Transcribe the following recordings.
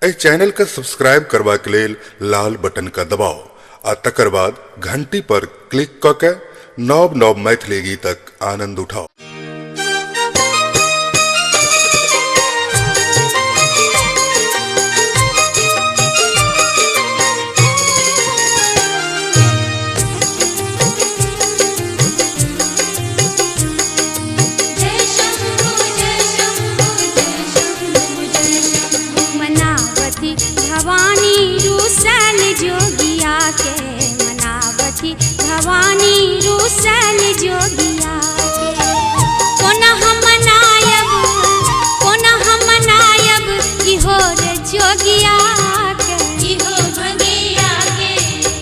ए channel का subscribe करवा के लेल लाल बटन का दबाओ आ तकर बाद घंटी पर क्लिक क के नव नव मैथिली गीतक आनंद उठाओ। भवानी रूसल जोगिया के मनावती भवानी रूसल जोगिया के कोना हम मनायब इहो रे जोगिया के इहो भगिया के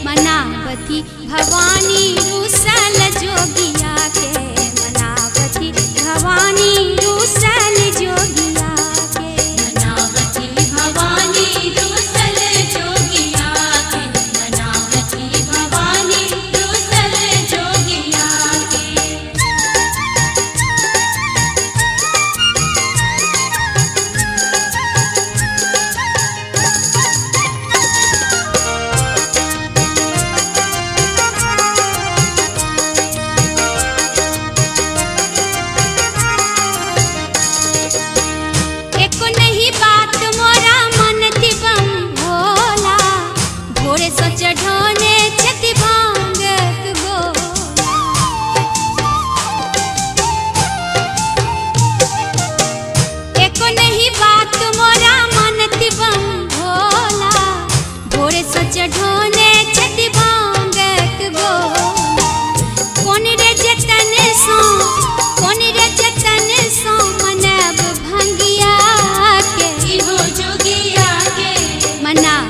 मनावती भवानी रूसल जोगिया के मनावती भवानी रूसल जोगिया के मनावती भवानी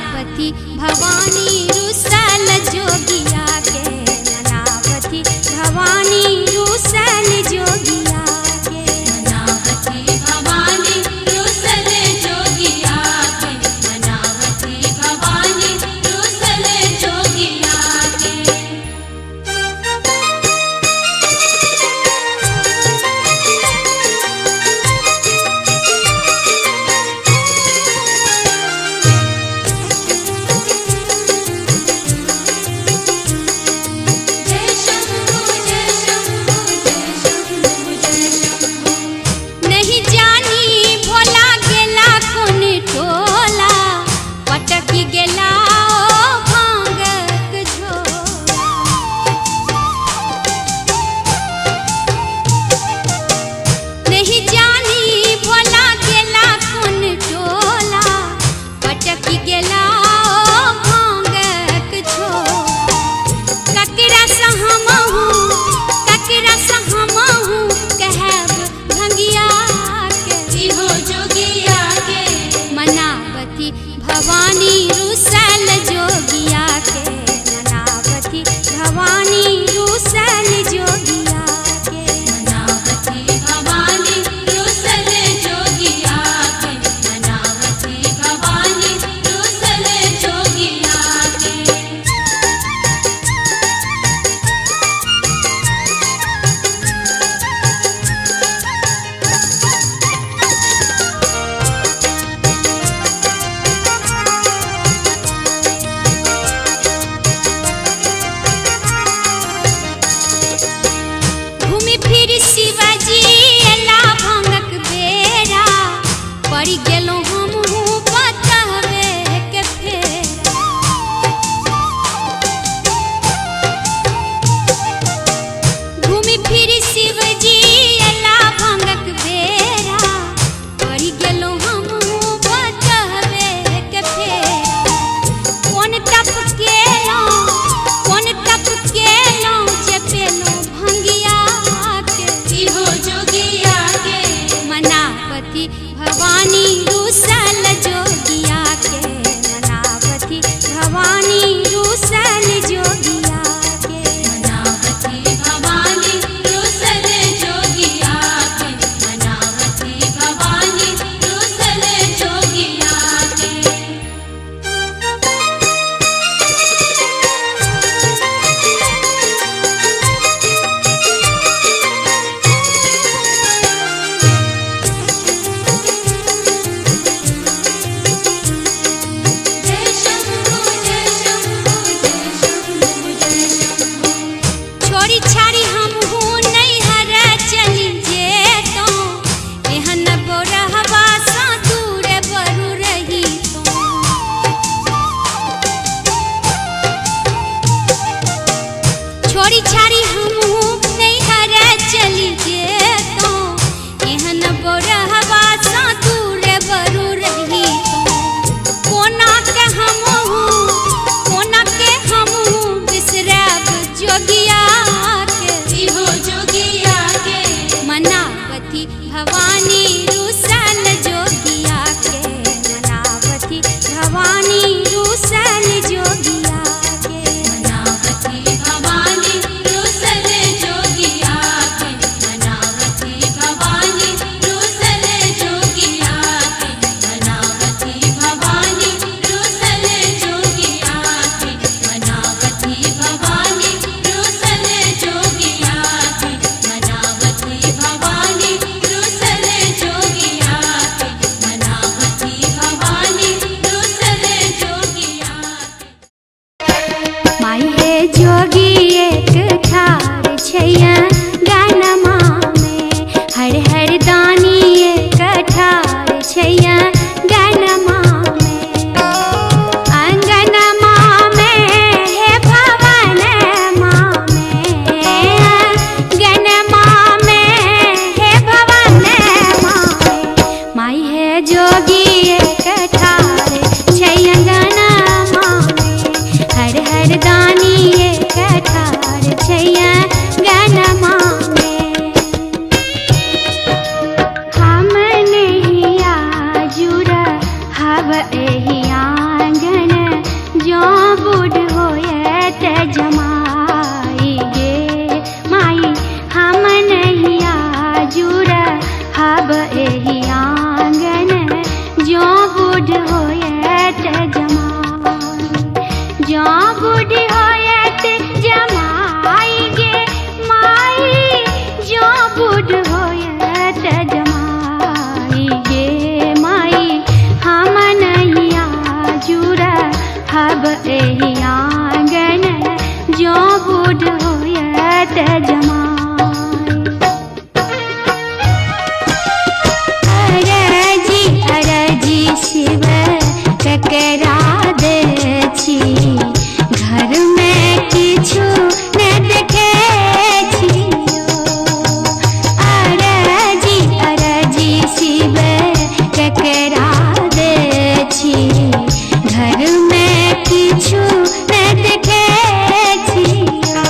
भवानी रूसल जोगिया के मनावती भवानी रूसल जोगिया के मनावती भवानी रूसल जोगिया के मनावती भवानी रूसल जोगिया के। रूसल जोगिया के मनावती भवानी रूसल जोगिया के मनावती भवानी रूसल जोगिया के मनावती भवानी रूसल जोगिया के मनावती भवानी रूसल जोगिया के मनावती भवानी रूसल जोगिया के मनावती भवानी रूसल जोगिया माई है जोगी एक ठार छैया गानमा में हर हर दानी एक ठार छैया गानमा में अंगनमा में हे भवन माँ में गनमा में हे भवन माँ में माई है जोगी एक ठार छैया गानमा में हर हर दानी एक ठार छैया गानमा में हम नहीं आजुर हव एहि आंगन जो बुढ़ होए ते जमाई गे माई हम नहीं आजुर हव एहि आंगन जो बुढ़ होए ते जमाई जो बुढ़ होए ते जमाई गे माई जो बुढ़ होए ते जमाई गे माई हम नहीं आजुर हब एहि आंगन जो बुढ़ होए ते जमाई अरजी अरजी शिव ककरा दे छी घर में किछु न देखे छियो अरजी अरजी शिव ककरा दे छी घर में किछु न देखे छियो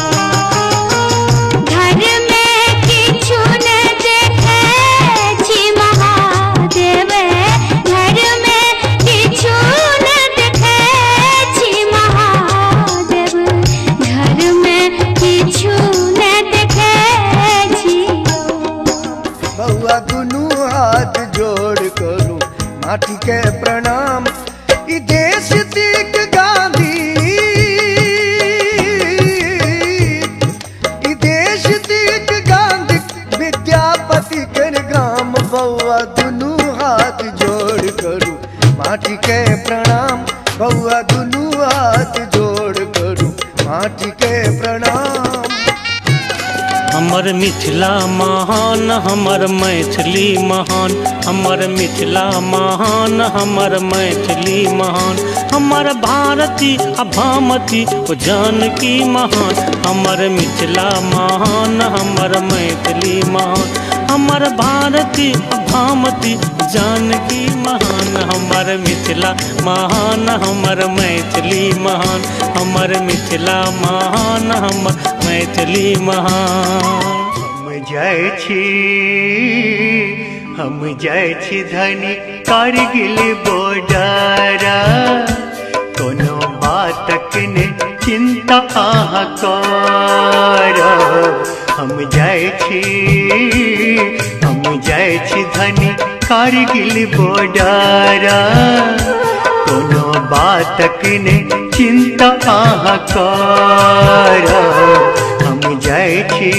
घर में किछु न देखे छी महादेव घर में किछु न देखे छी महादेव घर में किछु न देखे छी बउआ दुनू हाथ जोड़ करू माटी के प्रणाम ई देश तीक गांधी ई देश तीक गांधी विद्यापति के गाम बउआ दुनू हाथ जोड़ करू माटी के प्रणाम बउआ दुनू हाथ जोड़ करू माटी के प्रणाम हमर मिथिला महान हमर मैथिली महान हमर मिथिला महान हमर मैथिली महान हमर भारती आ भामती ओ जानकी महान हमर मिथिला महान हमर मैथिली महान हमर भारती आ भामती जानकी महान हमर मिथिला महान हमर मैथिली महान हमर मिथिला महान हमर मैथिली महान हम जाइ छी धनी कारगिल बॉर्डर कोनो बातक ने चिंता अहाँ करब हम जाइ छी धनी कारगिल बॉर्डर कोनो बातक ने चिंता अहाँ करब हम जाइ छी